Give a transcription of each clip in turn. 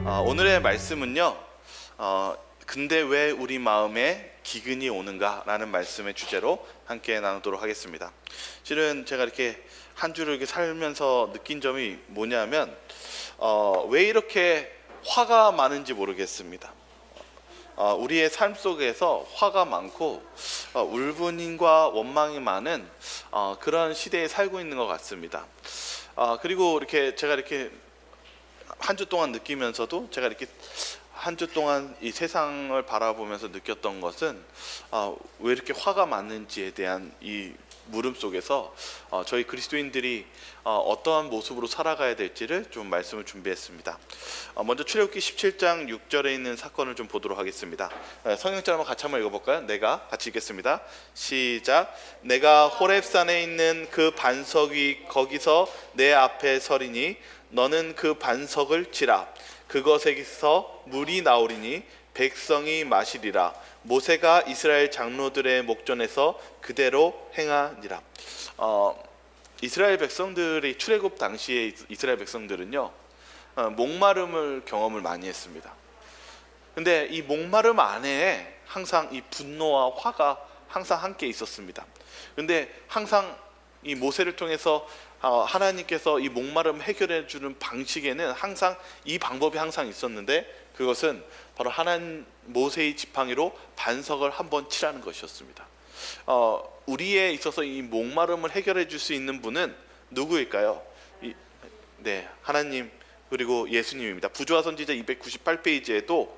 오늘의 말씀은요, 근데 왜 우리 마음에 기근이 오는가 라는 말씀의 주제로 함께 나누도록 하겠습니다. 실은 제가 이렇게 한 주를 이렇게 살면서 느낀 점이 뭐냐면, 왜 이렇게 화가 많은지 모르겠습니다. 우리의 삶 속에서 화가 많고 울분과 원망이 많은 그런 시대에 살고 있는 것 같습니다. 그리고 이렇게 제가 이렇게 한 주 동안 느끼면서도 제가 이렇게 한 주 동안 이 세상을 바라보면서 느꼈던 것은 왜 이렇게 화가 많은지에 대한 이 물음 속에서 저희 그리스도인들이 어떠한 모습으로 살아가야 될지를 좀 말씀을 준비했습니다. 먼저 출애굽기 17장 6절에 있는 사건을 좀 보도록 하겠습니다. 성경절 한번 같이 한번 읽어볼까요? 내가 같이 읽겠습니다. 시작. 내가 호렙산에 있는 그 반석 위 거기서 내 앞에 서리니 너는 그 반석을 치라. 그것에서 물이 나오리니 백성이 마시리라. 모세가 이스라엘 장로들의 목전에서 그대로 행하니라. 이스라엘 백성들이 출애굽 당시에 이스라엘 백성들은요, 목마름을 경험을 많이 했습니다. 근데 이 목마름 안에 항상 이 분노와 화가 항상 함께 있었습니다. 근데 항상 이 모세를 통해서 하나님께서 이 목마름 해결해 주는 방식에는 항상 이 방법이 항상 있었는데, 그것은 바로 모세의 지팡이로 반석을 한번 치라는 것이었습니다. 우리에 있어서 이 목마름을 해결해 줄 수 있는 분은 누구일까요? 하나님 그리고 예수님입니다. 부조화 선지자 298페이지에도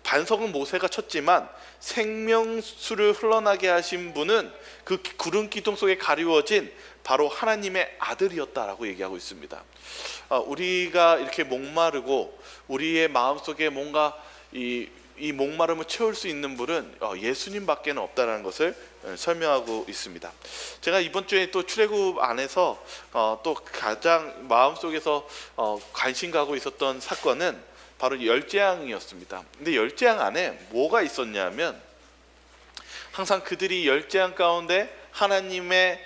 반석은 모세가 쳤지만 생명수를 흘러나게 하신 분은 그 구름 기둥 속에 가리워진 바로 하나님의 아들이었다라고 얘기하고 있습니다. 우리가 이렇게 목마르고 우리의 마음속에 뭔가 이 목마름을 채울 수 있는 분은 예수님밖에는 없다라는 것을 설명하고 있습니다. 제가 이번 주에 또 출애굽 안에서 또 가장 마음속에서 관심 가고 있었던 사건은 바로 열재앙이었습니다. 근데 열재앙 안에 뭐가 있었냐면, 항상 그들이 열재앙 가운데 하나님의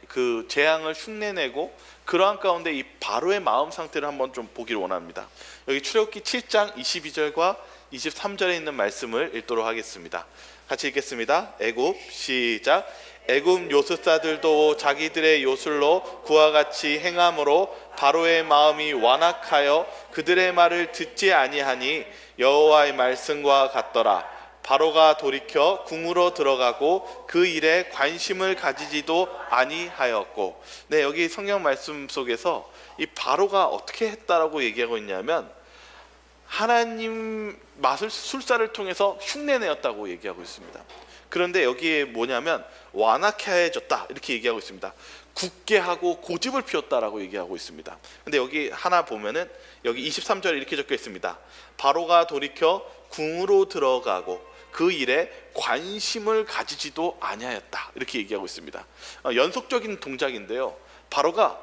그 재앙을 흉내내고 그러한 가운데 이 바로의 마음 상태를 한번 좀 보기를 원합니다. 여기 출애굽기 7장 22절과 23절에 있는 말씀을 읽도록 하겠습니다. 같이 읽겠습니다. 애굽 시작. 애굽 요술사들도 자기들의 요술로 그와 같이 행함으로 바로의 마음이 완악하여 그들의 말을 듣지 아니하니 여호와의 말씀과 같더라. 바로가 돌이켜 궁으로 들어가고 그 일에 관심을 가지지도 아니하였고. 여기 성경 말씀 속에서 이 바로가 어떻게 했다라고 얘기하고 있냐면, 하나님 술사를 통해서 흉내내었다고 얘기하고 있습니다. 그런데 여기에 뭐냐면 완악해졌다 이렇게 얘기하고 있습니다. 굳게 하고 고집을 피웠다라고 얘기하고 있습니다. 근데 여기 하나 보면은 여기 23절에 이렇게 적혀 있습니다. 바로가 돌이켜 궁으로 들어가고 그 일에 관심을 가지지도 아니하였다 이렇게 얘기하고 있습니다. 연속적인 동작인데요, 바로가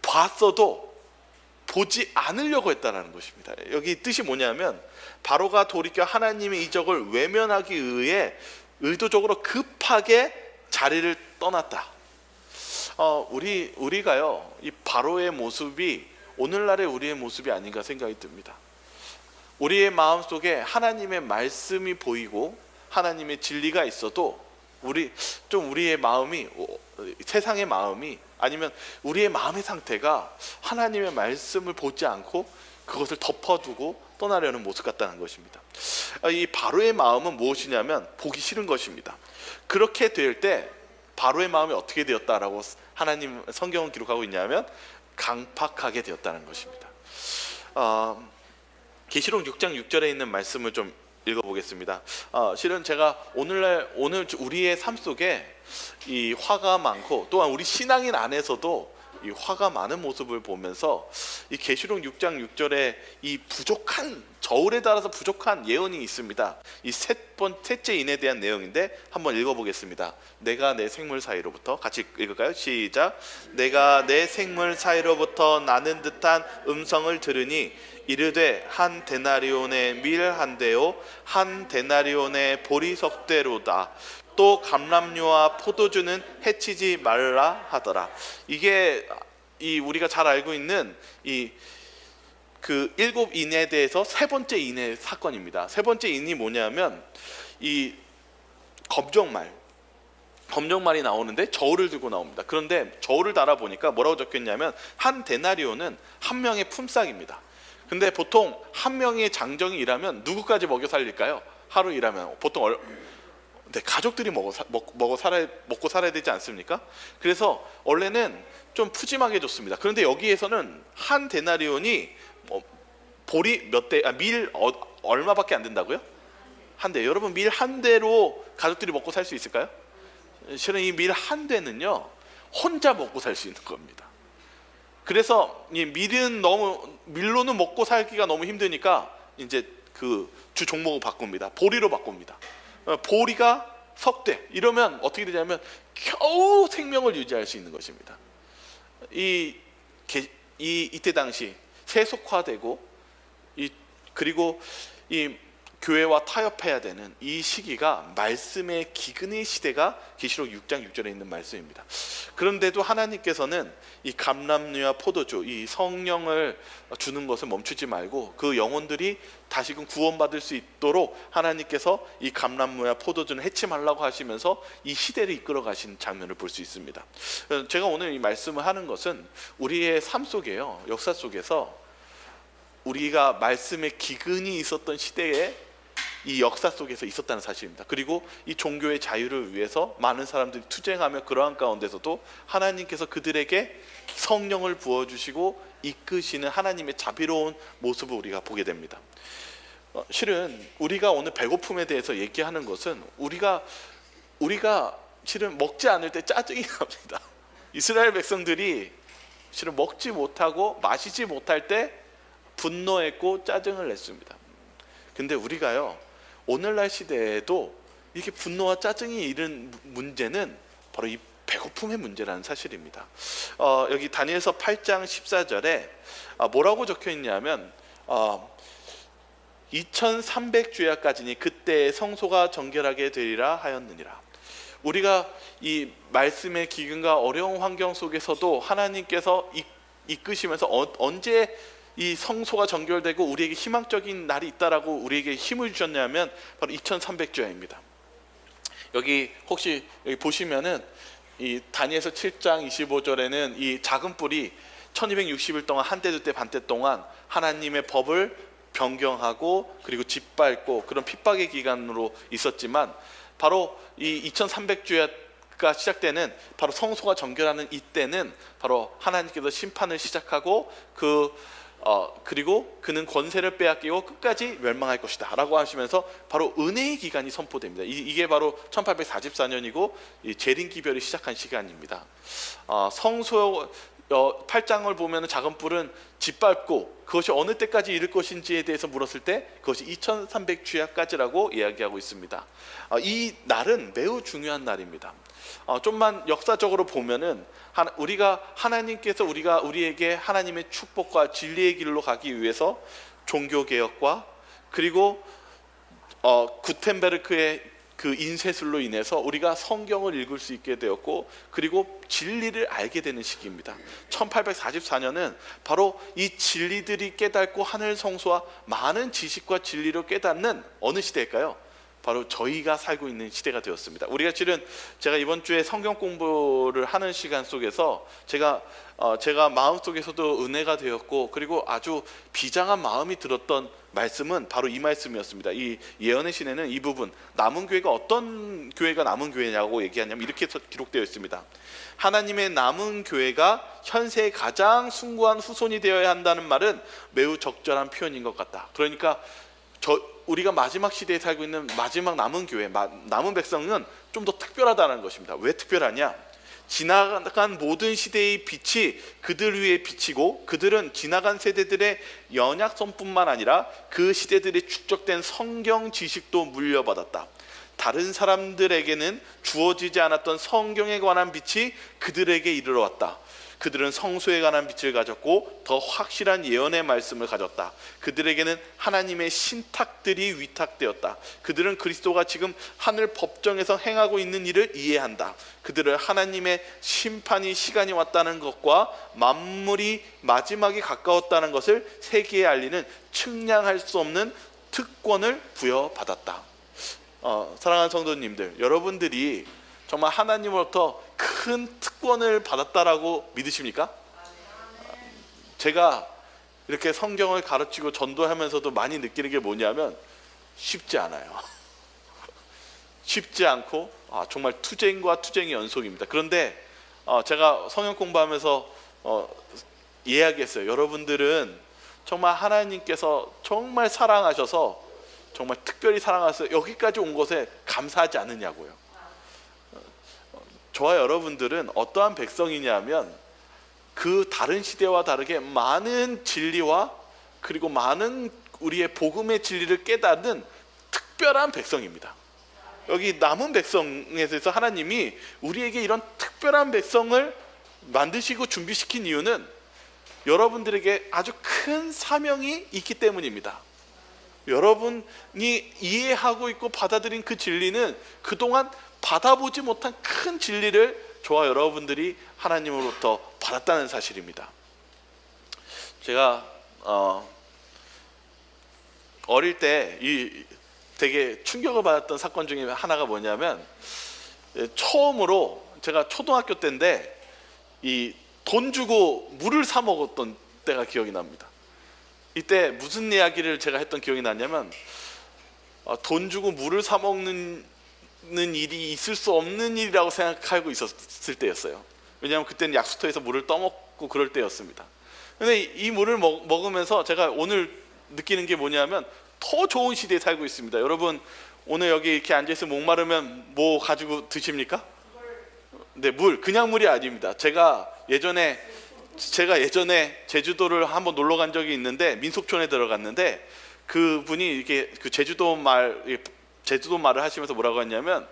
봤어도 보지 않으려고 했다라는 것입니다. 여기 뜻이 뭐냐면, 바로가 돌이켜 하나님의 이적을 외면하기 위해 의도적으로 급하게 자리를 떠났다. 우리가요, 이 바로의 모습이 오늘날의 우리의 모습이 아닌가 생각이 듭니다. 우리의 마음속에 하나님의 말씀이 보이고 하나님의 진리가 있어도 우리의 마음이, 세상의 마음이, 아니면 우리의 마음의 상태가 하나님의 말씀을 보지 않고 그것을 덮어두고 떠나려는 모습 같다는 것입니다. 이 바로의 마음은 무엇이냐면 보기 싫은 것입니다. 그렇게 될 때 바로의 마음이 어떻게 되었다라고 하나님 성경은 기록하고 있냐면 강팍하게 되었다는 것입니다. 계시록 6장 6절에 있는 말씀을 좀 읽어보겠습니다. 실은 제가 오늘 우리의 삶 속에 이 화가 많고, 또한 우리 신앙인 안에서도 이 화가 많은 모습을 보면서 이 계시록 6장 6절에 이 부족한, 저울에 따라서 부족한 예언이 있습니다. 이 셋째 인에 대한 내용인데 한번 읽어보겠습니다. 내가 내 생물 사이로부터, 같이 읽을까요? 시작. 내가 내 생물 사이로부터 나는 듯한 음성을 들으니 이르되 한 데나리온의 밀 한 대요 한 데나리온의 보리석대로다. 또 감람류와 포도주는 해치지 말라 하더라. 이게 우리가 잘 알고 있는 이 그 7인에 대해서 세 번째 인의 사건입니다. 세 번째 인이 뭐냐면 이 검정말이 나오는데 저울을 들고 나옵니다. 그런데 저울을 달아보니까 뭐라고 적혀있냐면 한 데나리온은 한 명의 품삯입니다. 근데 보통 한 명의 장정이 일하면 누구까지 먹여 살릴까요? 하루 일하면 보통 가족들이 먹고 살아야 되지 않습니까? 그래서 원래는 좀 푸짐하게 줬습니다. 그런데 여기에서는 한 데나리온이 보리 밀 얼마밖에 안 된다고요? 한 대. 여러분, 밀 한 대로 가족들이 먹고 살 수 있을까요? 실은 이 밀 한 대는요 혼자 먹고 살 수 있는 겁니다. 그래서 이 밀로는 먹고 살기가 너무 힘드니까 이제 그 주 종목을 바꿉니다. 보리로 바꿉니다. 보리가 석대 이러면 어떻게 되냐면 겨우 생명을 유지할 수 있는 것입니다. 이때 당시 세속화되고 그리고 이 교회와 타협해야 되는 이 시기가 말씀의 기근의 시대가 계시록 6장 6절에 있는 말씀입니다. 그런데도 하나님께서는 이 감람류와 포도주, 이 성령을 주는 것을 멈추지 말고 그 영혼들이 다시금 구원받을 수 있도록 하나님께서 이 감람류와 포도주는 해치 말라고 하시면서 이 시대를 이끌어 가신 장면을 볼 수 있습니다. 제가 오늘 이 말씀을 하는 것은 우리의 삶 속에요, 역사 속에서 우리가 말씀의 기근이 있었던 시대에 이 역사 속에서 있었다는 사실입니다. 그리고 이 종교의 자유를 위해서 많은 사람들이 투쟁하며 그러한 가운데서도 하나님께서 그들에게 성령을 부어주시고 이끄시는 하나님의 자비로운 모습을 우리가 보게 됩니다. 실은 우리가 오늘 배고픔에 대해서 얘기하는 것은 우리가 실은 먹지 않을 때 짜증이 납니다. 이스라엘 백성들이 실은 먹지 못하고 마시지 못할 때 분노했고 짜증을 냈습니다. 근데 우리가요 오늘날 시대에도 이렇게 분노와 짜증이 이른 문제는 바로 이 배고픔의 문제라는 사실입니다. 여기 다니엘서 8장 14절에 뭐라고 적혀 있냐면 2300주야까지니 그때 성소가 정결하게 되리라 하였느니라. 우리가 이 말씀의 기근과 어려운 환경 속에서도 하나님께서 이끄시면서 언제 이 성소가 정결되고 우리에게 희망적인 날이 있다라고 우리에게 힘을 주셨냐면 바로 2300주야입니다. 여기 혹시 여기 보시면은 이 다니엘서 7장 25절에는 이 작은 뿔이 1260일 동안 한때 두때 반때 동안 하나님의 법을 변경하고 그리고 짓밟고 그런 핍박의 기간으로 있었지만 바로 이 2300주야가 시작되는 바로 성소가 정결하는 이때는 바로 하나님께서 심판을 시작하고 그리고 그는 권세를 빼앗기고 끝까지 멸망할 것이다 라고 하시면서 바로 은혜의 기간이 선포됩니다. 이게 바로 1844년이고 재림기별이 시작한 시간입니다. 성소 8장을 보면 작은 뿔은 짓밟고 그것이 어느 때까지 이를 것인지에 대해서 물었을 때 그것이 2300주야까지라고 이야기하고 있습니다. 이 날은 매우 중요한 날입니다. 좀만 역사적으로 보면은 우리가 하나님께서 우리에게 하나님의 축복과 진리의 길로 가기 위해서 종교개혁과 그리고 구텐베르크의 그 인쇄술로 인해서 우리가 성경을 읽을 수 있게 되었고 그리고 진리를 알게 되는 시기입니다. 1844년은 바로 이 진리들이 깨닫고 하늘 성소와 많은 지식과 진리로 깨닫는 어느 시대일까요? 바로 저희가 살고 있는 시대가 되었습니다. 우리가 제가 이번 주에 성경 공부를 하는 시간 속에서 제가 마음속에서도 은혜가 되었고 그리고 아주 비장한 마음이 들었던 말씀은 바로 이 말씀이었습니다. 이 예언의 시내는 이 부분 남은 교회가 어떤 교회가 남은 교회냐고 얘기하냐면 이렇게 기록되어 있습니다. 하나님의 남은 교회가 현세의 가장 숭고한 후손이 되어야 한다는 말은 매우 적절한 표현인 것 같다. 그러니까 우리가 마지막 시대에 살고 있는 마지막 남은 교회, 남은 백성은 좀 더 특별하다는 것입니다. 왜 특별하냐? 지나간 모든 시대의 빛이 그들 위에 비치고 그들은 지나간 세대들의 연약성뿐만 아니라 그 시대들의 축적된 성경 지식도 물려받았다. 다른 사람들에게는 주어지지 않았던 성경에 관한 빛이 그들에게 이르러 왔다. 그들은 성소에 관한 빛을 가졌고 더 확실한 예언의 말씀을 가졌다. 그들에게는 하나님의 신탁들이 위탁되었다. 그들은 그리스도가 지금 하늘 법정에서 행하고 있는 일을 이해한다. 그들은 하나님의 심판이 시간이 왔다는 것과 만물이 마지막이 가까웠다는 것을 세계에 알리는 측량할 수 없는 특권을 부여받았다. 사랑하는 성도님들, 여러분들이 정말 하나님으로부터 큰 특권을 받았다라고 믿으십니까? 제가 이렇게 성경을 가르치고 전도하면서도 많이 느끼는 게 뭐냐면 쉽지 않아요. 쉽지 않고 정말 투쟁과 투쟁의 연속입니다. 그런데 제가 성경 공부하면서 이야기했어요. 여러분들은 정말 하나님께서 정말 사랑하셔서 정말 특별히 사랑하셔서 여기까지 온 것에 감사하지 않느냐고요. 저와 여러분들은 어떠한 백성이냐면 그 다른 시대와 다르게 많은 진리와 그리고 많은 우리의 복음의 진리를 깨닫는 특별한 백성입니다. 여기 남은 백성에 대해서 하나님이 우리에게 이런 특별한 백성을 만드시고 준비시킨 이유는 여러분들에게 아주 큰 사명이 있기 때문입니다. 여러분이 이해하고 있고 받아들인 그 진리는 그동안 받아보지 못한 큰 진리를 저와 여러분들이 하나님으로부터 받았다는 사실입니다. 제가 어릴 때 되게 충격을 받았던 사건 중에 하나가 뭐냐면, 처음으로 제가 초등학교 때인데 이 돈 주고 물을 사 먹었던 때가 기억이 납니다. 이때 무슨 이야기를 제가 했던 기억이 나냐면, 돈 주고 물을 사 먹는 일이 있을 수 없는 일이라고 생각하고 있었을 때였어요. 왜냐하면 그때는 약수터에서 물을 떠먹고 그럴 때였습니다. 근데 이 물을 먹으면서 제가 오늘 느끼는 게 뭐냐면 더 좋은 시대에 살고 있습니다. 여러분, 오늘 여기 이렇게 앉아서 목마르면 뭐 가지고 드십니까? 네, 물. 그냥 물이 아닙니다. 제가 예전에 제주도를 한번 놀러 간 적이 있는데, 민속촌에 들어갔는데 그분이 이렇게 그 제주도 말을 하시면서 뭐라고 했냐면,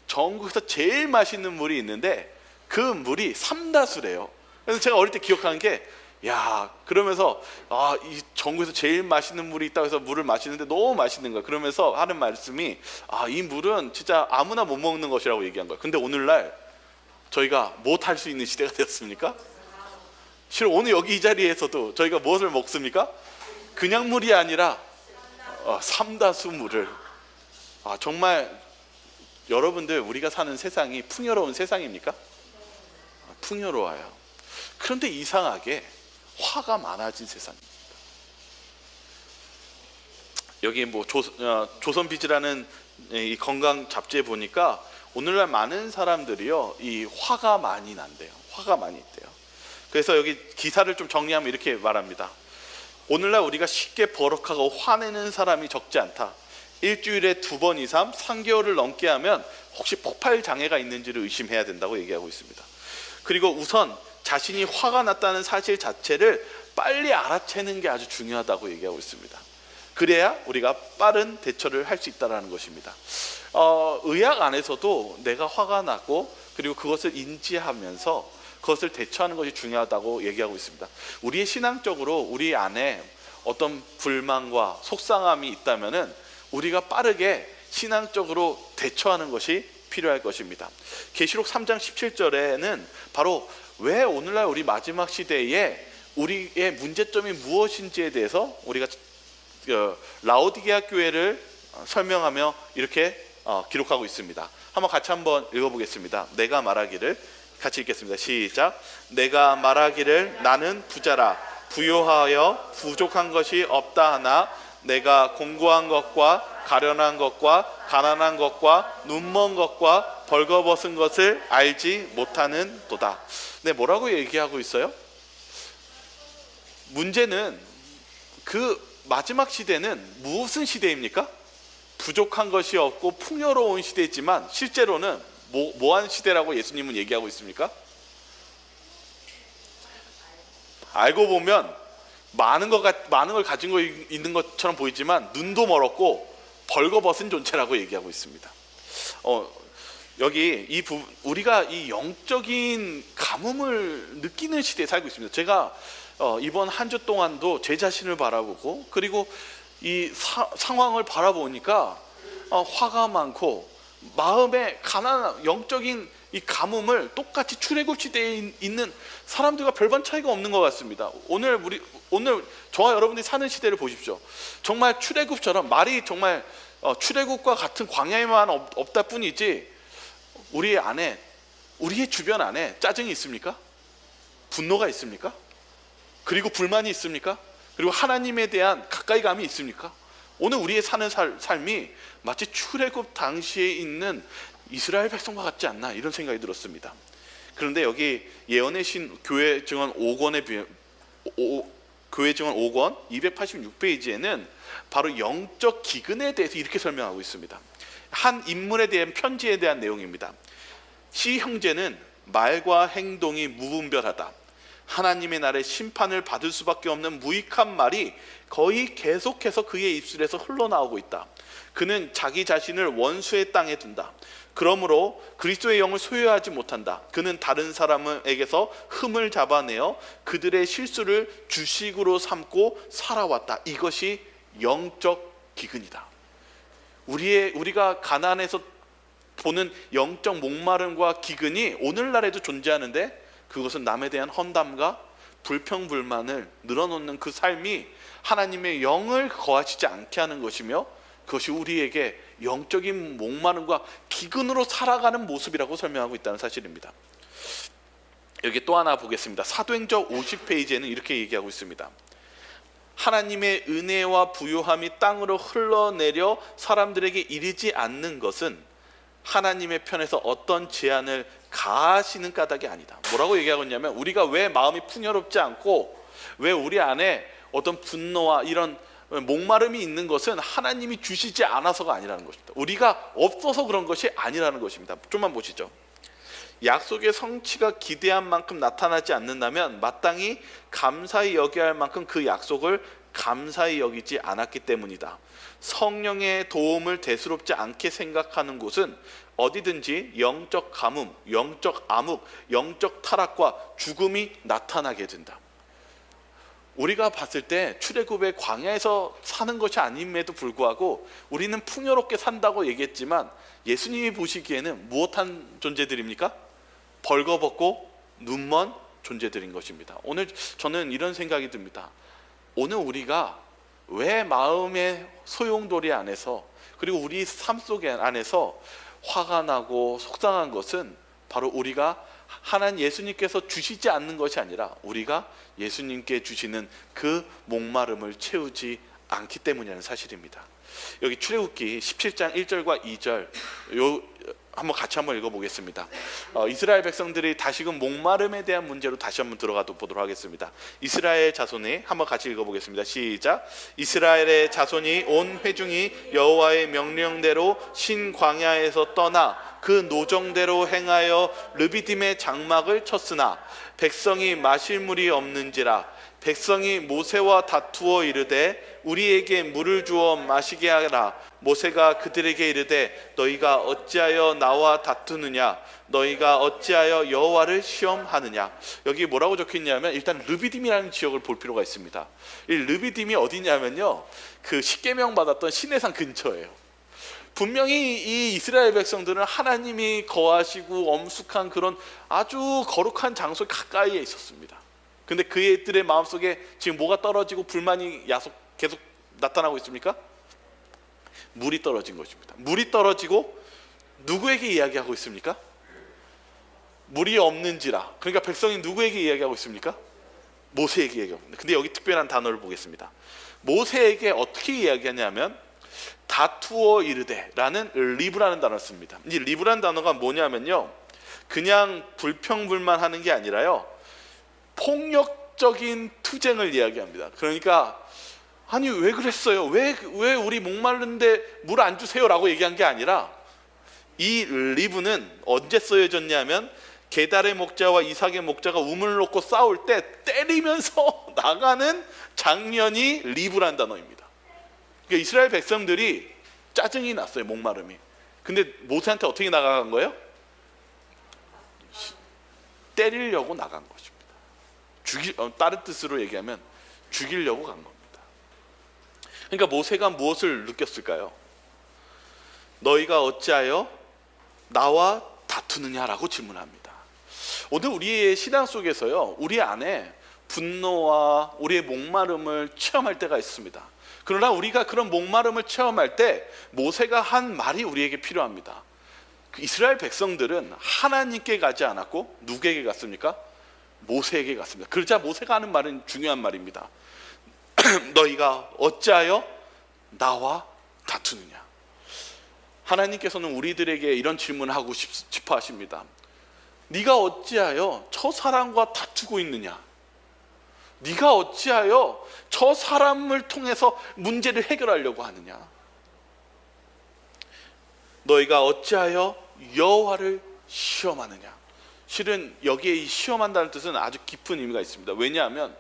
전국에서 제일 맛있는 물이 있는데 그 물이 삼다수래요. 그래서 제가 어릴 때 기억하는 게, 그러면서 이 전국에서 제일 맛있는 물이 있다고 해서 물을 마시는데 너무 맛있는 거야. 그러면서 하는 말씀이, 이 물은 진짜 아무나 못 먹는 것이라고 얘기한 거예요. 근데 오늘날 저희가 못 할 수 있는 시대가 되었습니까? 실은 오늘 여기 이 자리에서도 저희가 무엇을 먹습니까? 그냥 물이 아니라 삼다수 물을. 정말 여러분들, 우리가 사는 세상이 풍요로운 세상입니까? 풍요로워요. 그런데 이상하게 화가 많아진 세상입니다. 여기 뭐 조선비즈라는 이 건강 잡지에 보니까 오늘날 많은 사람들이요, 이 화가 많이 난대요. 화가 많이 있대요. 그래서 여기 기사를 좀 정리하면 이렇게 말합니다. 오늘날 우리가 쉽게 버럭하고 화내는 사람이 적지 않다. 일주일에 2번 이상 3개월을 넘게 하면 혹시 폭발 장애가 있는지를 의심해야 된다고 얘기하고 있습니다. 그리고 우선 자신이 화가 났다는 사실 자체를 빨리 알아채는 게 아주 중요하다고 얘기하고 있습니다. 그래야 우리가 빠른 대처를 할 수 있다는 것입니다. 의학 안에서도 내가 화가 났고 그리고 그것을 인지하면서 그것을 대처하는 것이 중요하다고 얘기하고 있습니다. 우리의 신앙적으로 우리 안에 어떤 불만과 속상함이 있다면은 우리가 빠르게 신앙적으로 대처하는 것이 필요할 것입니다. 계시록 3장 17절에는 바로 왜 오늘날 우리 마지막 시대에 우리의 문제점이 무엇인지에 대해서 우리가 라오디게아 교회를 설명하며 이렇게 기록하고 있습니다. 한번 읽어보겠습니다. 내가 말하기를, 같이 읽겠습니다. 시작. 내가 말하기를 나는 부자라 부요하여 부족한 것이 없다 하나 내가 공고한 것과 가련한 것과 가난한 것과 눈먼 것과 벌거벗은 것을 알지 못하는 도다. 네, 뭐라고 얘기하고 있어요? 문제는 그 마지막 시대는 무슨 시대입니까? 부족한 것이 없고 풍요로운 시대지만 실제로는 뭐한 시대라고 예수님은 얘기하고 있습니까? 알고 보면 많은 걸 가진 거 있는 것처럼 보이지만 눈도 멀었고 벌거벗은 존재라고 얘기하고 있습니다. 여기 우리가 이 영적인 가뭄을 느끼는 시대에 살고 있습니다. 제가 이번 한 주 동안도 제 자신을 바라보고 그리고 이 상황을 바라보니까 화가 많고 마음에 가난한 영적인 이 가뭄을 똑같이 출애굽 시대에 있는 사람들과 별반 차이가 없는 것 같습니다. 오늘 저와 여러분들이 사는 시대를 보십시오. 정말 출애굽처럼 말이 정말 출애굽과 같은 광야에만 없다 뿐이지 우리의 주변 안에 짜증이 있습니까? 분노가 있습니까? 그리고 불만이 있습니까? 그리고 하나님에 대한 가까이감이 있습니까? 오늘 우리의 사는 삶이 마치 출애굽 당시에 있는 이스라엘 백성과 같지 않나 이런 생각이 들었습니다. 그런데 여기 예언의 신 교회 증언 5권에 교회 증언 5권 286페이지에는 바로 영적 기근에 대해서 이렇게 설명하고 있습니다. 한 인물에 대한 편지에 대한 내용입니다. 시 형제는 말과 행동이 무분별하다. 하나님의 날에 심판을 받을 수밖에 없는 무익한 말이 거의 계속해서 그의 입술에서 흘러나오고 있다. 그는 자기 자신을 원수의 땅에 둔다. 그러므로 그리스도의 영을 소유하지 못한다. 그는 다른 사람에게서 흠을 잡아내어 그들의 실수를 주식으로 삼고 살아왔다. 이것이 영적 기근이다. 우리가 가난해서 보는 영적 목마름과 기근이 오늘날에도 존재하는데 그것은 남에 대한 험담과 불평불만을 늘어놓는 그 삶이 하나님의 영을 거하시지 않게 하는 것이며 그것이 우리에게 영적인 목마름과 기근으로 살아가는 모습이라고 설명하고 있다는 사실입니다. 여기 또 하나 보겠습니다. 사도행전 50페이지에는 이렇게 얘기하고 있습니다. 하나님의 은혜와 부요함이 땅으로 흘러내려 사람들에게 이르지 않는 것은 하나님의 편에서 어떤 제한을 가하시는 까닭이 아니다. 뭐라고 얘기하고 있냐면 우리가 왜 마음이 풍요롭지 않고 왜 우리 안에 어떤 분노와 이런 목마름이 있는 것은 하나님이 주시지 않아서가 아니라는 것입니다. 우리가 없어서 그런 것이 아니라는 것입니다. 좀만 보시죠. 약속의 성취가 기대한 만큼 나타나지 않는다면 마땅히 감사히 여겨야 할 만큼 그 약속을 감사히 여기지 않았기 때문이다. 성령의 도움을 대수롭지 않게 생각하는 곳은 어디든지 영적 가뭄, 영적 암흑, 영적 타락과 죽음이 나타나게 된다. 우리가 봤을 때 출애굽의 광야에서 사는 것이 아님에도 불구하고 우리는 풍요롭게 산다고 얘기했지만 예수님이 보시기에는 무엇한 존재들입니까? 벌거벗고 눈먼 존재들인 것입니다. 오늘 저는 이런 생각이 듭니다. 오늘 우리가 왜 마음의 소용돌이 안에서 그리고 우리 삶 속에 안에서 화가 나고 속상한 것은 바로 우리가 하나님 예수님께서 주시지 않는 것이 아니라 우리가 예수님께 주시는 그 목마름을 채우지 않기 때문이라는 사실입니다. 여기 출애굽기 17장 1절과 2절 같이 한번 읽어보겠습니다. 이스라엘 백성들이 다시금 목마름에 대한 문제로 다시 한번 들어가 보도록 하겠습니다. 이스라엘 자손이 한번 같이 읽어보겠습니다. 시작. 이스라엘의 자손이 온 회중이 여호와의 명령대로 신광야에서 떠나 그 노정대로 행하여 르비딤의 장막을 쳤으나 백성이 마실 물이 없는지라. 백성이 모세와 다투어 이르되 우리에게 물을 주어 마시게 하라. 모세가 그들에게 이르되 너희가 어찌하여 나와 다투느냐? 너희가 어찌하여 여호와를 시험하느냐? 여기 뭐라고 적혀있냐면 일단 르비딤이라는 지역을 볼 필요가 있습니다. 이 르비딤이 어디냐면요, 그 십계명 받았던 시내산 근처예요. 분명히 이 이스라엘 백성들은 하나님이 거하시고 엄숙한 그런 아주 거룩한 장소 가까이에 있었습니다. 근데 그들의 마음속에 지금 뭐가 떨어지고 불만이 계속 나타나고 있습니까? 물이 떨어진 것입니다. 물이 떨어지고 누구에게 이야기하고 있습니까? 물이 없는지라. 그러니까 백성이 누구에게 이야기하고 있습니까? 모세에게 이야기하고 있습니다. 근데 여기 특별한 단어를 보겠습니다. 모세에게 어떻게 이야기하냐면 다투어 이르되 라는 리브라는 단어를 씁니다. 이 리브라는 단어가 뭐냐면요, 그냥 불평불만하는 게 아니라요, 폭력적인 투쟁을 이야기합니다. 그러니까 아니 왜 그랬어요? 왜 우리 목마른데 물 안 주세요? 라고 얘기한 게 아니라 이 리브는 언제 쓰여졌냐면 게달의 목자와 이삭의 목자가 우물을 놓고 싸울 때 때리면서 나가는 장면이 리브라는 단어입니다. 그러니까 이스라엘 백성들이 짜증이 났어요. 목마름이. 근데 모세한테 어떻게 나간 거예요? 때리려고 나간 것입니다. 다른 뜻으로 얘기하면 죽이려고 간 겁니다. 그러니까 모세가 무엇을 느꼈을까요? 너희가 어찌하여 나와 다투느냐라고 질문합니다. 오늘 우리의 신앙 속에서요, 우리 안에 분노와 우리의 목마름을 체험할 때가 있습니다. 그러나 우리가 그런 목마름을 체험할 때 모세가 한 말이 우리에게 필요합니다. 이스라엘 백성들은 하나님께 가지 않았고 누구에게 갔습니까? 모세에게 갔습니다. 그러자 모세가 하는 말은 중요한 말입니다. 너희가 어찌하여 나와 다투느냐. 하나님께서는 우리들에게 이런 질문을 하고 싶어 하십니다. 네가 어찌하여 저 사람과 다투고 있느냐? 네가 어찌하여 저 사람을 통해서 문제를 해결하려고 하느냐? 너희가 어찌하여 여호와를 시험하느냐? 실은 여기에 이 시험한다는 뜻은 아주 깊은 의미가 있습니다. 왜냐하면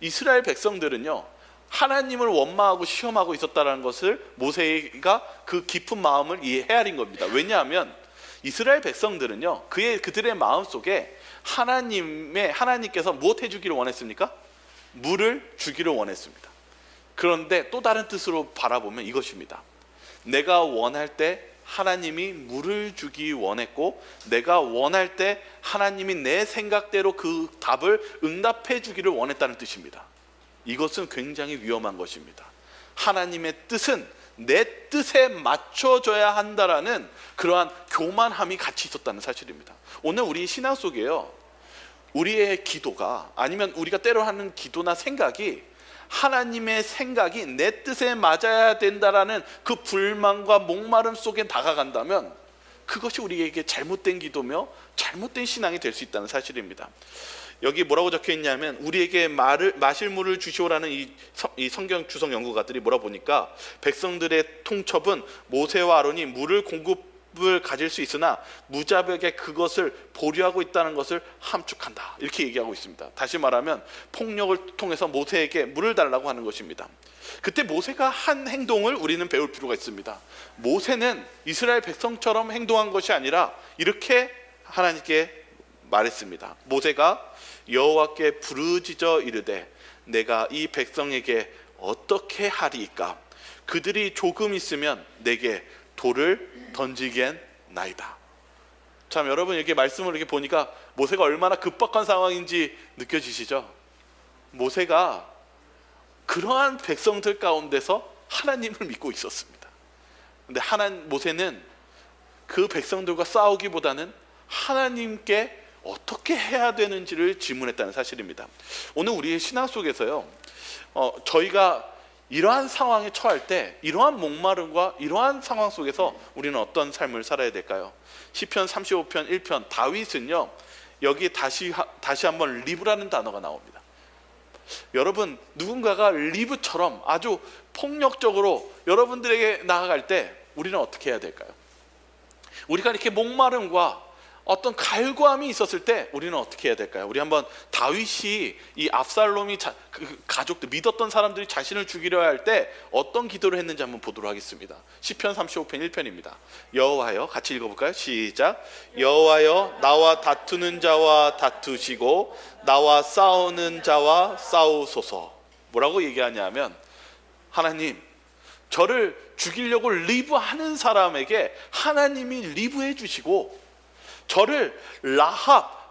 이스라엘 백성들은요, 하나님을 원망하고 시험하고 있었다는 것을 모세가 그 깊은 마음을 헤아린 겁니다. 왜냐하면 이스라엘 백성들은요, 그들의 마음 속에 하나님께서 무엇 해주기를 원했습니까? 물을 주기를 원했습니다. 그런데 또 다른 뜻으로 바라보면 이것입니다. 내가 원할 때 하나님이 물을 주기 원했고, 내가 원할 때 하나님이 내 생각대로 그 답을 응답해 주기를 원했다는 뜻입니다. 이것은 굉장히 위험한 것입니다. 하나님의 뜻은 내 뜻에 맞춰져야 한다라는 그러한 교만함이 같이 있었다는 사실입니다. 오늘 우리 신앙 속에요, 우리의 기도가, 아니면 우리가 때로 하는 기도나 생각이 하나님의 생각이 내 뜻에 맞아야 된다라는 그 불만과 목마름 속에 다가간다면 그것이 우리에게 잘못된 기도며 잘못된 신앙이 될 수 있다는 사실입니다. 여기 뭐라고 적혀 있냐면, 우리에게 마실 물을 주시오라는 이 성경 주석 연구가들이 뭐라 보니까, 백성들의 통첩은 모세와 아론이 물을 공급을 가질 수 있으나 무자비하게 그것을 보류하고 있다는 것을 함축한다, 이렇게 얘기하고 있습니다. 다시 말하면 폭력을 통해서 모세에게 물을 달라고 하는 것입니다. 그때 모세가 한 행동을 우리는 배울 필요가 있습니다. 모세는 이스라엘 백성처럼 행동한 것이 아니라 이렇게 하나님께 말했습니다. 모세가 여호와께 부르짖어 이르되 내가 이 백성에게 어떻게 하리이까? 그들이 조금 있으면 내게 돌을 던지겠나이다. 참, 여러분, 이렇게 말씀을 이렇게 보니까 모세가 얼마나 급박한 상황인지 느껴지시죠? 모세가 그러한 백성들 가운데서 하나님을 믿고 있었습니다. 근데 모세는 그 백성들과 싸우기보다는 하나님께 어떻게 해야 되는지를 질문했다는 사실입니다. 오늘 우리의 신앙 속에서요, 저희가 이러한 상황에 처할 때, 이러한 목마름과 이러한 상황 속에서 우리는 어떤 삶을 살아야 될까요? 시편 35편 1편 다윗은요, 여기 다시 한번 리브라는 단어가 나옵니다. 여러분, 누군가가 리브처럼 아주 폭력적으로 여러분들에게 나아갈 때 우리는 어떻게 해야 될까요? 우리가 이렇게 목마름과 어떤 갈구함이 있었을 때 우리는 어떻게 해야 될까요? 우리 한번 다윗이 이 압살롬이 그 가족들, 믿었던 사람들이 자신을 죽이려 할 때 어떤 기도를 했는지 한번 보도록 하겠습니다. 시편 35편 1편입니다. 여호와여, 같이 읽어볼까요? 시작. 여호와여, 나와 다투는 자와 다투시고 나와 싸우는 자와 싸우소서. 뭐라고 얘기하냐면, 하나님, 저를 죽이려고 리브하는 사람에게 하나님이 리브해 주시고, 저를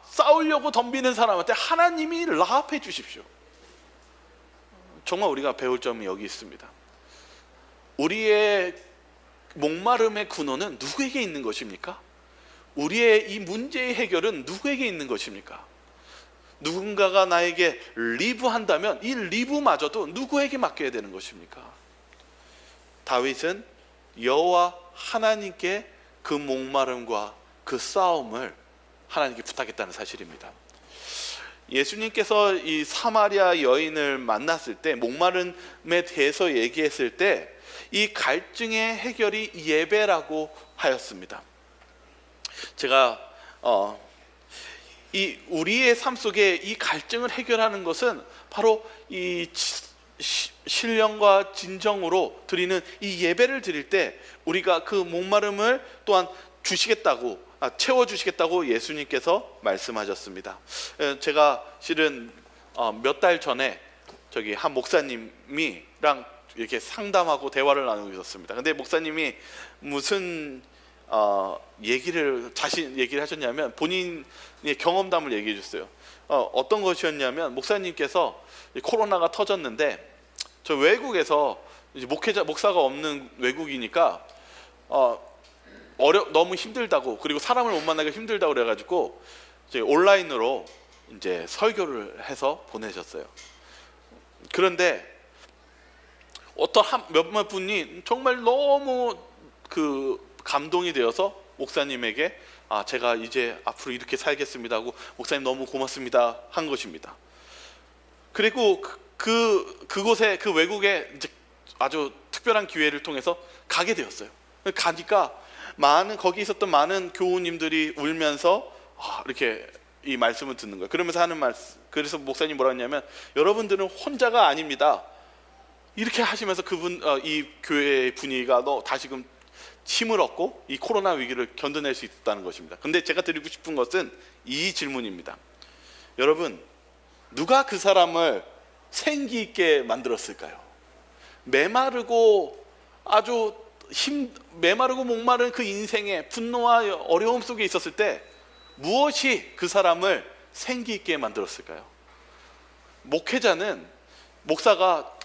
싸우려고 덤비는 사람한테 하나님이 라합해 주십시오. 정말 우리가 배울 점이 여기 있습니다. 우리의 목마름의 근원은 누구에게 있는 것입니까? 우리의 이 문제의 해결은 누구에게 있는 것입니까? 누군가가 나에게 리브한다면 이 리브마저도 누구에게 맡겨야 되는 것입니까? 다윗은 여호와 하나님께 그 목마름과 그 싸움을 하나님께 부탁했다는 사실입니다. 예수님께서 이 사마리아 여인을 만났을 때, 목마름에 대해서 얘기했을 때 이 갈증의 해결이 예배라고 하였습니다. 제가 우리의 삶 속에 이 갈증을 해결하는 것은 바로 이 신령과 진정으로 드리는 이 예배를 드릴 때 우리가 그 목마름을 또한 채워주시겠다고 예수님께서 말씀하셨습니다. 제가 실은 몇 달 전에 저기 한 목사님이랑 이렇게 상담하고 대화를 나누고 있었습니다. 근데 목사님이 무슨 얘기를 하셨냐면 본인의 경험담을 얘기해 줬어요. 어떤 것이었냐면 목사님께서 코로나가 터졌는데 저 외국에서 이제 목사가 없는 외국이니까 너무 힘들다고, 그리고 사람을 못 만나기가 힘들다고 그래가지고 이제 온라인으로 이제 설교를 해서 보내셨어요. 그런데 몇몇 분이 정말 너무 감동이 되어서 목사님에게 제가 이제 앞으로 이렇게 살겠습니다 하고 목사님 너무 고맙습니다 한 것입니다. 그리고 그곳에 외국에 이제 아주 특별한 기회를 통해서 가게 되었어요. 가니까 거기 있었던 많은 교우님들이 울면서 이렇게 이 말씀을 듣는 거예요. 그러면서 하는 말씀, 그래서 목사님 뭐라 했냐면 여러분들은 혼자가 아닙니다 이렇게 하시면서 이 교회의 분위기가 다시금 힘을 얻고 이 코로나 위기를 견뎌낼 수 있다는 것입니다. 근데 제가 드리고 싶은 것은 이 질문입니다. 여러분, 누가 그 사람을 생기 있게 만들었을까요? 메마르고 목마른 그 인생의 분노와 어려움 속에 있었을 때 무엇이 그 사람을 생기 있게 만들었을까요?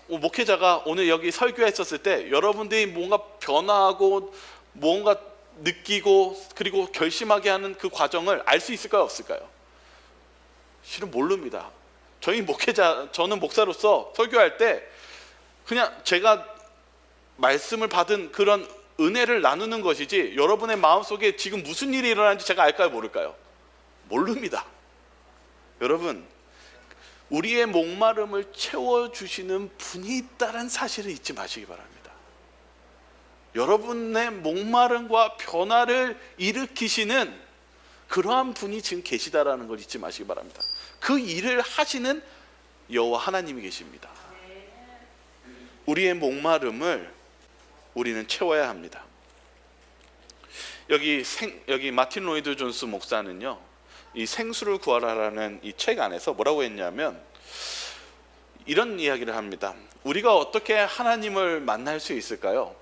목회자가 오늘 여기 설교했었을 때 여러분들이 뭔가 변화하고 뭔가 느끼고 그리고 결심하게 하는 그 과정을 알 수 있을까요, 없을까요? 실은 모릅니다. 저는 목사로서 설교할 때 그냥 제가 말씀을 받은 그런 은혜를 나누는 것이지 여러분의 마음속에 지금 무슨 일이 일어나는지 제가 알까요, 모를까요? 모릅니다. 여러분, 우리의 목마름을 채워주시는 분이 있다는 사실을 잊지 마시기 바랍니다. 여러분의 목마름과 변화를 일으키시는 그러한 분이 지금 계시다라는 걸 잊지 마시기 바랍니다. 그 일을 하시는 여호와 하나님이 계십니다. 우리의 목마름을 우리는 채워야 합니다. 여기 마틴 로이드 존스 목사는요, 이 생수를 구하라라는 이 책 안에서 뭐라고 했냐면 이런 이야기를 합니다. 우리가 어떻게 하나님을 만날 수 있을까요?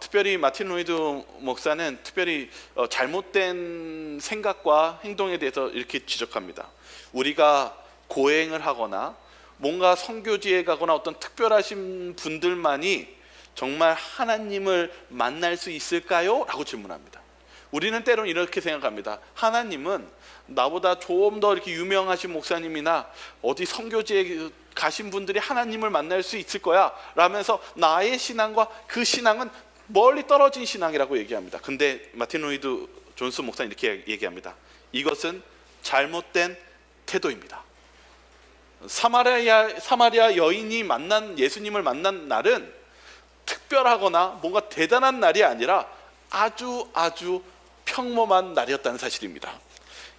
특별히 마틴 로이드 목사는 특별히 잘못된 생각과 행동에 대해서 이렇게 지적합니다. 우리가 고행을 하거나 뭔가 선교지에 가거나 어떤 특별하신 분들만이 정말 하나님을 만날 수 있을까요? 라고 질문합니다. 우리는 때로는 이렇게 생각합니다. 하나님은 나보다 좀 더 이렇게 유명하신 목사님이나 어디 선교지에 가신 분들이 하나님을 만날 수 있을 거야 라면서 나의 신앙과 그 신앙은 멀리 떨어진 신앙이라고 얘기합니다. 근데 마틴 로이드 존스 목사는 이렇게 얘기합니다. 이것은 잘못된 태도입니다. 사마리아 여인이 예수님을 만난 날은 특별하거나 뭔가 대단한 날이 아니라 아주 평범한 날이었다는 사실입니다.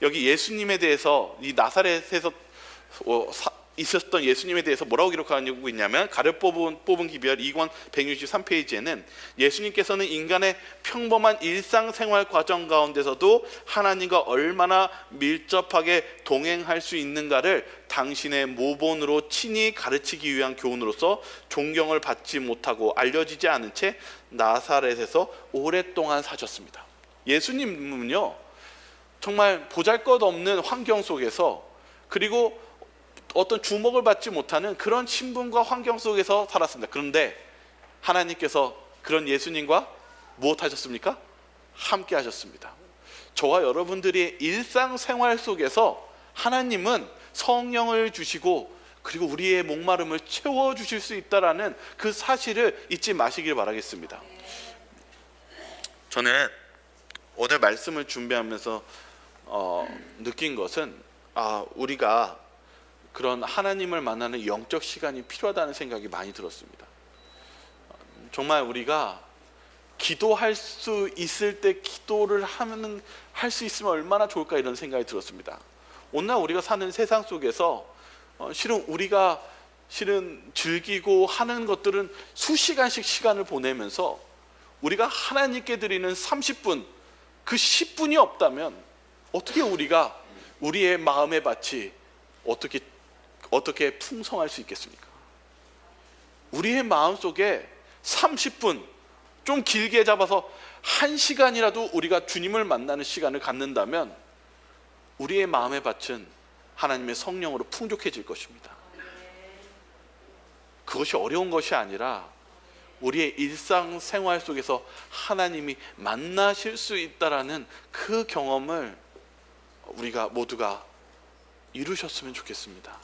여기 예수님에 대해서 이 나사렛에서 있었던 예수님에 대해서 뭐라고 기록하고 있냐면 가룟 뽑은 기별 2권 163페이지에는 예수님께서는 인간의 평범한 일상생활 과정 가운데서도 하나님과 얼마나 밀접하게 동행할 수 있는가를 당신의 모본으로 친히 가르치기 위한 교훈으로서 존경을 받지 못하고 알려지지 않은 채 나사렛에서 오랫동안 사셨습니다. 예수님은요, 정말 보잘것없는 환경 속에서 그리고 어떤 주목을 받지 못하는 그런 신분과 환경 속에서 살았습니다. 그런데 하나님께서 그런 예수님과 무엇 하셨습니까? 함께 하셨습니다. 저와 여러분들의 일상생활 속에서 하나님은 성령을 주시고 그리고 우리의 목마름을 채워주실 수 있다는 그 사실을 잊지 마시길 바라겠습니다. 저는 오늘 말씀을 준비하면서 느낀 것은 우리가 그런 하나님을 만나는 영적 시간이 필요하다는 생각이 많이 들었습니다. 정말 우리가 기도할 수 있을 때 기도를 할 수 있으면 얼마나 좋을까 이런 생각이 들었습니다. 오늘 우리가 사는 세상 속에서 실은 우리가 실은 즐기고 하는 것들은 수시간씩 시간을 보내면서 우리가 하나님께 드리는 30분, 그 10분이 없다면 어떻게 우리가 우리의 마음의 밭이 어떻게 풍성할 수 있겠습니까? 우리의 마음속에 30분, 좀 길게 잡아서 1시간이라도 우리가 주님을 만나는 시간을 갖는다면 우리의 마음의 밭은 하나님의 성령으로 풍족해질 것입니다. 그것이 어려운 것이 아니라 우리의 일상생활 속에서 하나님이 만나실 수 있다라는 그 경험을 우리가 모두가 이루셨으면 좋겠습니다.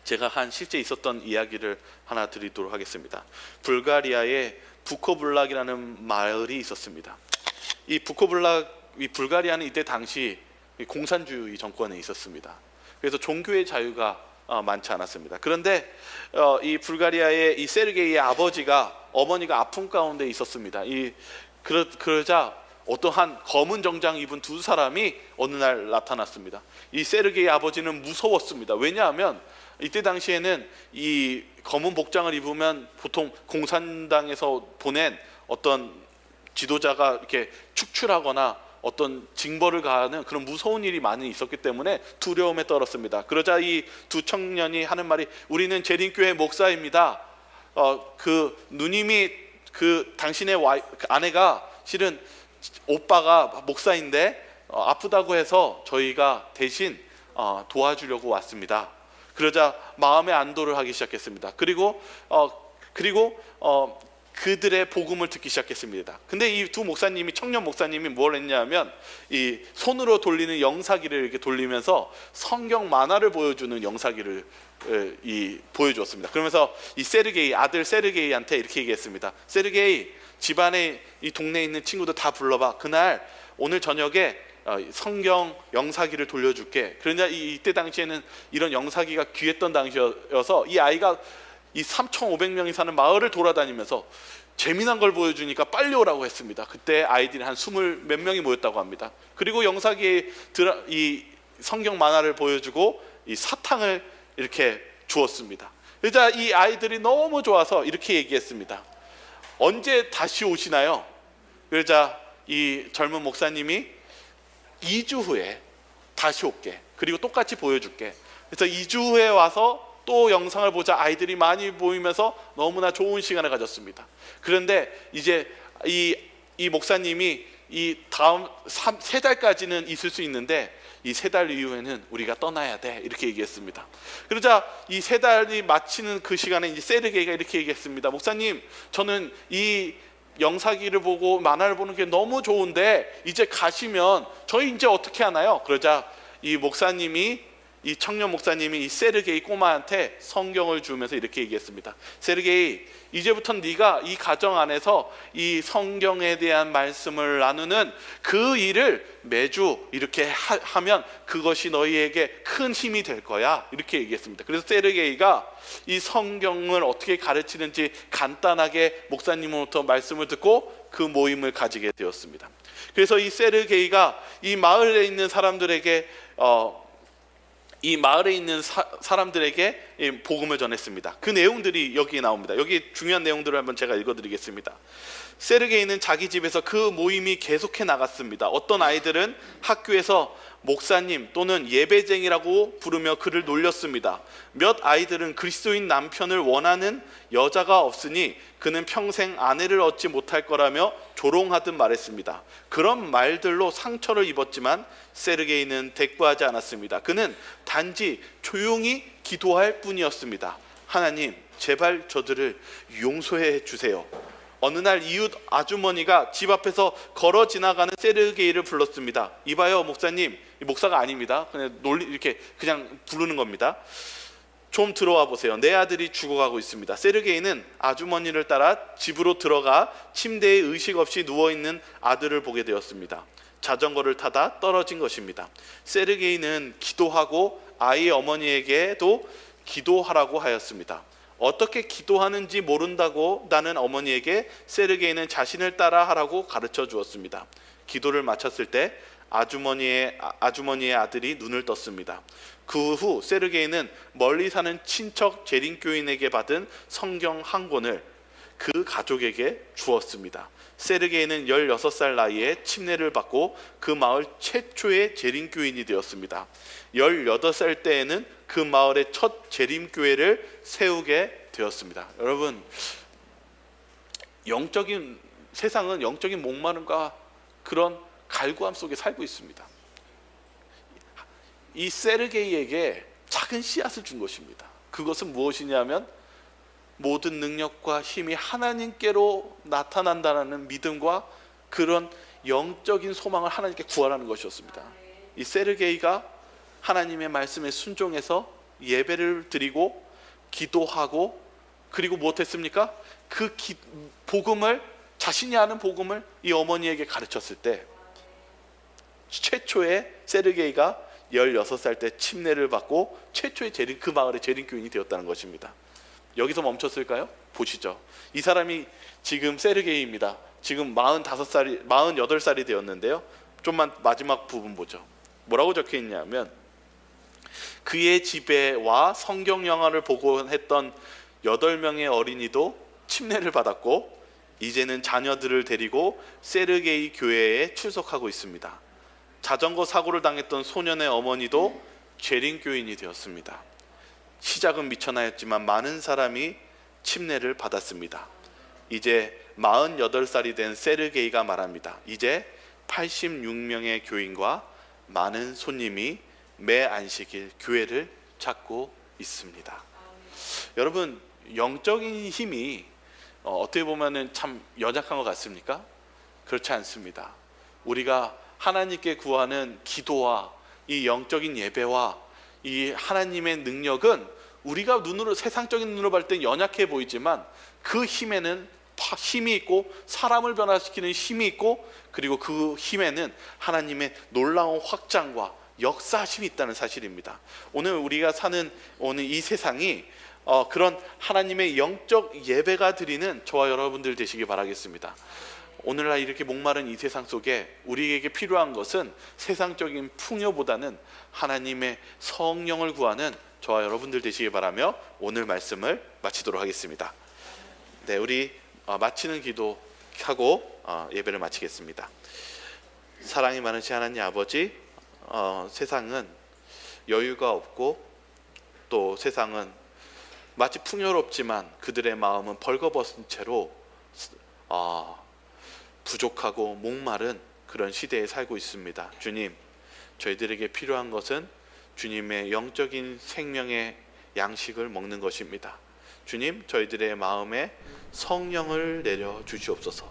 제가 실제 있었던 이야기를 하나 드리도록 하겠습니다. 불가리아에 부코블락이라는 마을이 있었습니다. 이 불가리아는 이때 당시 공산주의 정권에 있었습니다. 그래서 종교의 자유가 많지 않았습니다. 그런데 이 불가리아의 이 세르게이의 어머니가 아픔 가운데 있었습니다. 그러자 어떠한 검은 정장 입은 두 사람이 어느 날 나타났습니다. 이 세르게이 아버지는 무서웠습니다. 왜냐하면 이때 당시에는 이 검은 복장을 입으면 보통 공산당에서 보낸 어떤 지도자가 이렇게 축출하거나 어떤 징벌을 가하는 그런 무서운 일이 많이 있었기 때문에 두려움에 떨었습니다. 그러자 이 두 청년이 하는 말이, 우리는 재림교회 목사입니다. 누님이 당신의 아내가 실은 오빠가 목사인데 아프다고 해서 저희가 대신 도와주려고 왔습니다. 그러자 마음의 안도를 하기 시작했습니다. 그리고 그들의 복음을 듣기 시작했습니다. 근데 이 두 목사님이, 청년 목사님이 뭘 했냐면 이 손으로 돌리는 영사기를 이렇게 돌리면서 성경 만화를 보여주는 영사기를 보여주었습니다. 그러면서 이 아들 세르게이한테 이렇게 얘기했습니다. 세르게이, 집안에 이 동네에 있는 친구들 다 불러봐. 그날 오늘 저녁에 성경 영사기를 돌려줄게. 그러자 이때 당시에는 이런 영사기가 귀했던 당시여서 이 아이가 이 3,500명이 사는 마을을 돌아다니면서 재미난 걸 보여주니까 빨리 오라고 했습니다. 그때 아이들이 한 20 몇 명이 모였다고 합니다. 그리고 영사기에 이 성경 만화를 보여주고 이 사탕을 이렇게 주었습니다. 그러자 이 아이들이 너무 좋아서 이렇게 얘기했습니다. 언제 다시 오시나요? 그러자 이 젊은 목사님이 2주 후에 다시 올게. 그리고 똑같이 보여줄게. 그래서 2주 후에 와서 또 영상을 보자 아이들이 많이 모이면서 너무나 좋은 시간을 가졌습니다. 그런데 이제 이 목사님이 이 다음 3달까지는 있을 수 있는데 이 3달 이후에는 우리가 떠나야 돼, 이렇게 얘기했습니다. 그러자 이 3달이 마치는 그 시간에 이제 세르게이가 이렇게 얘기했습니다. 목사님, 저는 이 영사기를 보고 만화를 보는 게 너무 좋은데 이제 가시면 저희 이제 어떻게 하나요? 그러자 이 청년 목사님이 이 세르게이 꼬마한테 성경을 주면서 이렇게 얘기했습니다. 세르게이, 이제부터는 네가 이 가정 안에서 이 성경에 대한 말씀을 나누는 그 일을 매주 이렇게 하면 그것이 너희에게 큰 힘이 될 거야, 이렇게 얘기했습니다. 그래서 세르게이가 이 성경을 어떻게 가르치는지 간단하게 목사님으로부터 말씀을 듣고 그 모임을 가지게 되었습니다. 그래서 이 세르게이가 이 마을에 있는 사람들에게 복음을 전했습니다. 그 내용들이 여기에 나옵니다. 여기 중요한 내용들을 한번 제가 읽어드리겠습니다. 세르게이는 자기 집에서 그 모임이 계속해 나갔습니다. 어떤 아이들은 학교에서 목사님 또는 예배쟁이라고 부르며 그를 놀렸습니다. 몇 아이들은 그리스도인 남편을 원하는 여자가 없으니 그는 평생 아내를 얻지 못할 거라며 조롱하듯 말했습니다. 그런 말들로 상처를 입었지만 세르게이는 대꾸하지 않았습니다. 그는 단지 조용히 기도할 뿐이었습니다. 하나님, 제발 저들을 용서해 주세요. 어느 날 이웃 아주머니가 집 앞에서 걸어 지나가는 세르게이를 불렀습니다. 이봐요, 목사님. 목사가 아닙니다. 그냥 이렇게 그냥 부르는 겁니다. 좀 들어와 보세요. 내 아들이 죽어가고 있습니다. 세르게이는 아주머니를 따라 집으로 들어가 침대에 의식 없이 누워있는 아들을 보게 되었습니다. 자전거를 타다 떨어진 것입니다. 세르게이는 기도하고 아이의 어머니에게도 기도하라고 하였습니다. 어떻게 기도하는지 모른다고 나는 어머니에게 세르게이는 자신을 따라 하라고 가르쳐 주었습니다. 기도를 마쳤을 때 아주머니의 아들이 눈을 떴습니다. 그 후 세르게이는 멀리 사는 친척 재림교인에게 받은 성경 한 권을 그 가족에게 주었습니다. 세르게이는 16살 나이에 침례를 받고 그 마을 최초의 재림교인이 되었습니다. 18살 때에는 그 마을의 첫 재림교회를 세우게 되었습니다. 여러분, 세상은 영적인 목마름과 그런 갈구함 속에 살고 있습니다. 이 세르게이에게 작은 씨앗을 준 것입니다. 그것은 무엇이냐면 모든 능력과 힘이 하나님께로 나타난다는 믿음과 그런 영적인 소망을 하나님께 구하라는 것이었습니다. 이 세르게이가 하나님의 말씀에 순종해서 예배를 드리고 기도하고 그리고 무엇했습니까? 그 복음을, 자신이 아는 복음을 이 어머니에게 가르쳤을 때 최초의 세르게이가 16살 때 침례를 받고 최초의 그 마을의 재림교인이 되었다는 것입니다. 여기서 멈췄을까요? 보시죠. 이 사람이 지금 세르게이입니다. 지금 48살이 되었는데요. 좀만 마지막 부분 보죠. 뭐라고 적혀 있냐면 그의 집에 와 성경 영화를 보고 했던 8명의 어린이도 침례를 받았고 이제는 자녀들을 데리고 세르게이 교회에 출석하고 있습니다. 자전거 사고를 당했던 소년의 어머니도 재림교인이 되었습니다. 시작은 미천하였지만 많은 사람이 침례를 받았습니다. 이제 48살이 된 세르게이가 말합니다. 이제 86명의 교인과 많은 손님이 매 안식일 교회를 찾고 있습니다. 여러분, 영적인 힘이 어떻게 보면은 참 연약한 것 같습니까? 그렇지 않습니다. 우리가 하나님께 구하는 기도와 이 영적인 예배와 이 하나님의 능력은 우리가 세상적인 눈으로 볼 때 연약해 보이지만 그 힘에는 힘이 있고 사람을 변화시키는 힘이 있고 그리고 그 힘에는 하나님의 놀라운 확장과 역사심이 있다는 사실입니다. 오늘 우리가 사는 오늘 이 세상이 그런 하나님의 영적 예배가 드리는 저와 여러분들 되시기 바라겠습니다. 오늘날 이렇게 목마른 이 세상 속에 우리에게 필요한 것은 세상적인 풍요보다는 하나님의 성령을 구하는 저와 여러분들 되시기 바라며 오늘 말씀을 마치도록 하겠습니다. 네, 우리 마치는 기도하고 예배를 마치겠습니다. 사랑이 많으신 하나님 아버지, 세상은 여유가 없고 또 세상은 마치 풍요롭지만 그들의 마음은 벌거벗은 채로 부족하고 목마른 그런 시대에 살고 있습니다. 주님, 저희들에게 필요한 것은 주님의 영적인 생명의 양식을 먹는 것입니다. 주님, 저희들의 마음에 성령을 내려 주시옵소서.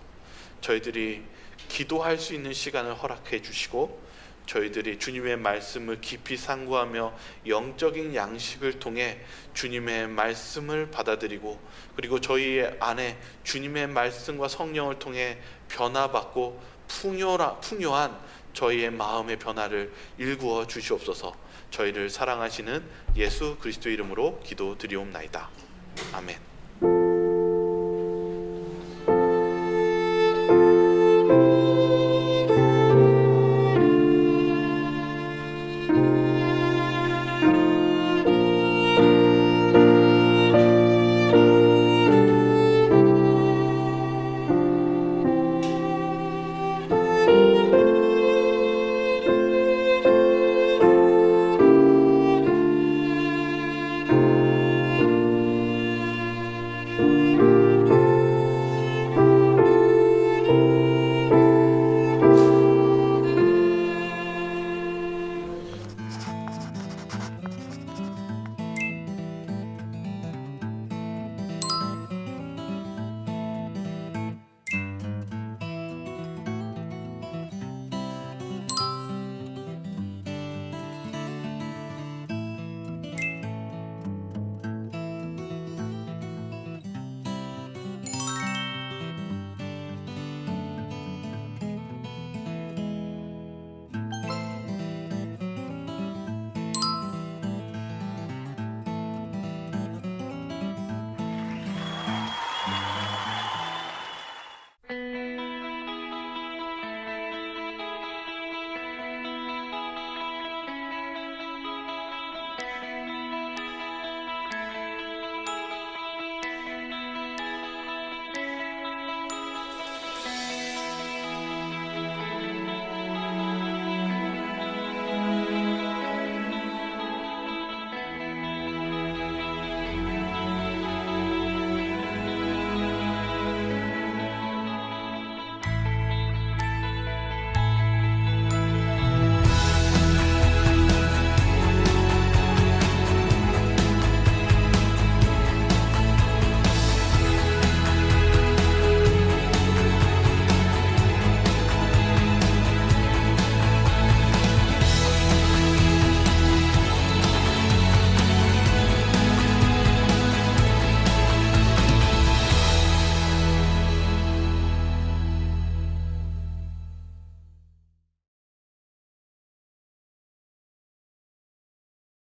저희들이 기도할 수 있는 시간을 허락해 주시고 저희들이 주님의 말씀을 깊이 상고하며 영적인 양식을 통해 주님의 말씀을 받아들이고 그리고 저희 안에 주님의 말씀과 성령을 통해 변화받고 풍요한 저희의 마음의 변화를 일구어 주시옵소서. 저희를 사랑하시는 예수 그리스도 이름으로 기도드리옵나이다. 아멘.